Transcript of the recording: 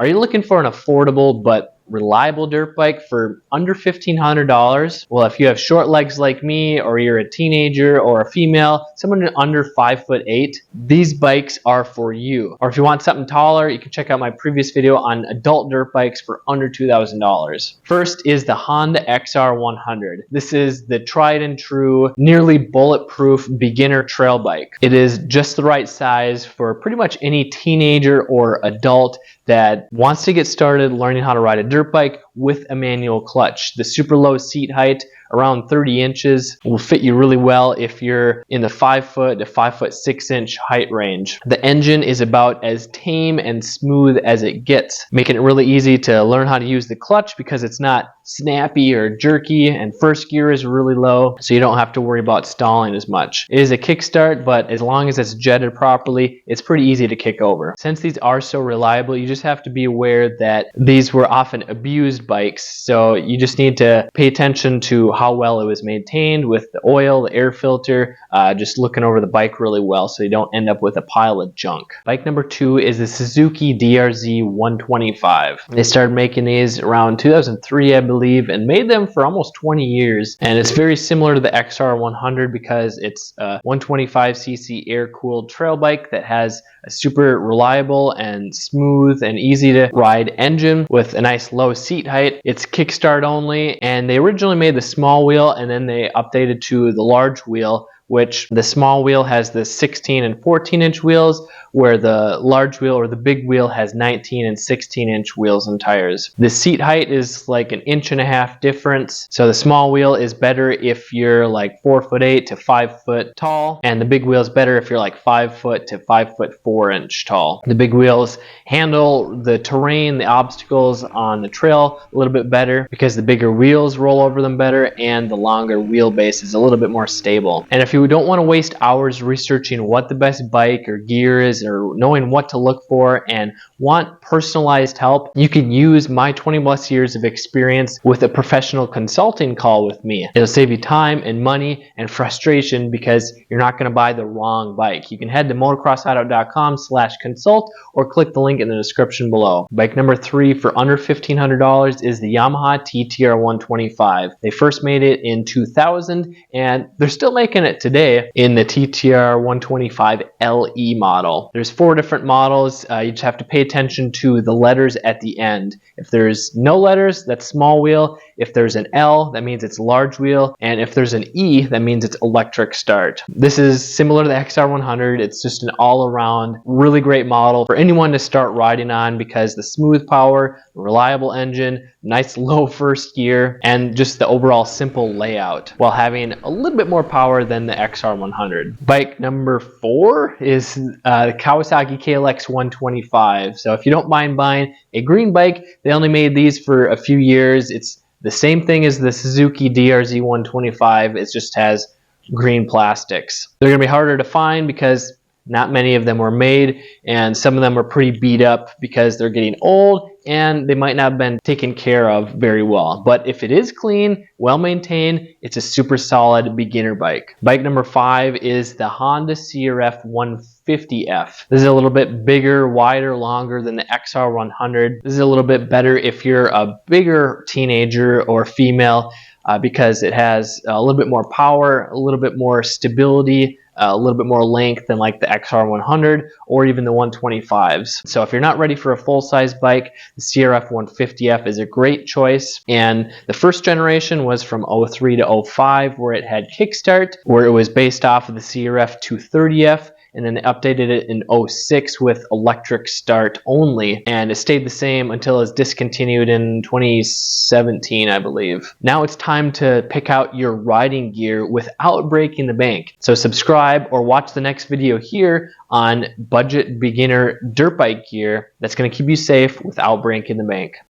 Are you looking for an affordable but reliable dirt bike for under $1,500? Well, if you have short legs like me, or you're a teenager or a female, someone under 5'8", these bikes are for you. Or if you want something taller, you can check out my previous video on adult dirt bikes for under $2,000. First is the Honda XR100. This is the tried and true, nearly bulletproof beginner trail bike. It is just the right size for pretty much any teenager or adult that wants to get started learning how to ride a dirt bike with a manual clutch. The super low seat height, around 30 inches, will fit you really well if you're in the 5 foot to 5'6" height range. The engine is about as tame and smooth as it gets, making it really easy to learn how to use the clutch because it's not snappy or jerky, and first gear is really low, so you don't have to worry about stalling as much. It is a kickstart, but as long as it's jetted properly, it's pretty easy to kick over. Since these are so reliable, you just have to be aware that these were often abused bikes, so you just need to pay attention to how well it was maintained with the oil, the air filter, just looking over the bike really well so you don't end up with a pile of junk. Bike number 2 is the Suzuki DRZ 125. They started making these around 2003, I believe, and made them for almost 20 years. And it's very similar to the XR100 because it's a 125cc air-cooled trail bike that has a super reliable and smooth and easy to ride engine with a nice low seat height. It's kickstart only, and they originally made the small wheel and then they updated to the large wheel, which the small wheel has the 16 and 14-inch wheels, where the large wheel or the big wheel has 19 and 16-inch wheels and tires. The seat height is like 1.5 inches difference, so the small wheel is better if you're like 4'8" to 5 foot tall, and the big wheel is better if you're like 5 foot to 5'4" tall. The big wheels handle the terrain, the obstacles on the trail a little bit better because the bigger wheels roll over them better, and the longer wheelbase is a little bit more stable. And if you don't want to waste hours researching what the best bike or gear is, or knowing what to look for, and want personalized help, you can use my 20+ years of experience with a professional consulting call with me. It'll save you time and money and frustration because you're not going to buy the wrong bike. You can head to motocrosshideout.com/consult or click the link in the description below. Bike number 3 for under $1,500 is the Yamaha TTR 125. They first made it in 2000, and they're still making it today in the TTR 125 LE model. There's 4 different models. You just have to pay attention to the letters at the end. If there's no letters, that's small wheel. If there's an L, that means it's large wheel. And if there's an E, that means it's electric start. This is similar to the XR100. It's just an all-around really great model for anyone to start riding on because the smooth power, reliable engine, nice low first gear, and just the overall simple layout while having a little bit more power than the XR100. Bike number 4 is the Kawasaki KX 125. So if you don't mind buying a green bike, they only made these for a few years. It's the same thing as the Suzuki DRZ 125. It just has green plastics. They're going to be harder to find because not many of them were made, and some of them are pretty beat up because they're getting old and they might not have been taken care of very well. But if it is clean, well maintained, it's a super solid beginner bike. Bike number 5 is the Honda CRF 150F. This is a little bit bigger, wider, longer than the XR100. This is a little bit better if you're a bigger teenager or female because it has a little bit more power, a little bit more stability, a little bit more length than like the XR100 or even the 125s. So if you're not ready for a full-size bike, the CRF 150F is a great choice. And the first generation was from 03 to 05, where it had kickstart, where it was based off of the CRF 230F. And then they updated it in 06 with electric start only, and it stayed the same until it's discontinued in 2017, I believe. Now it's time to pick out your riding gear without breaking the bank. So subscribe or watch the next video here on budget beginner dirt bike gear that's going to keep you safe without breaking the bank.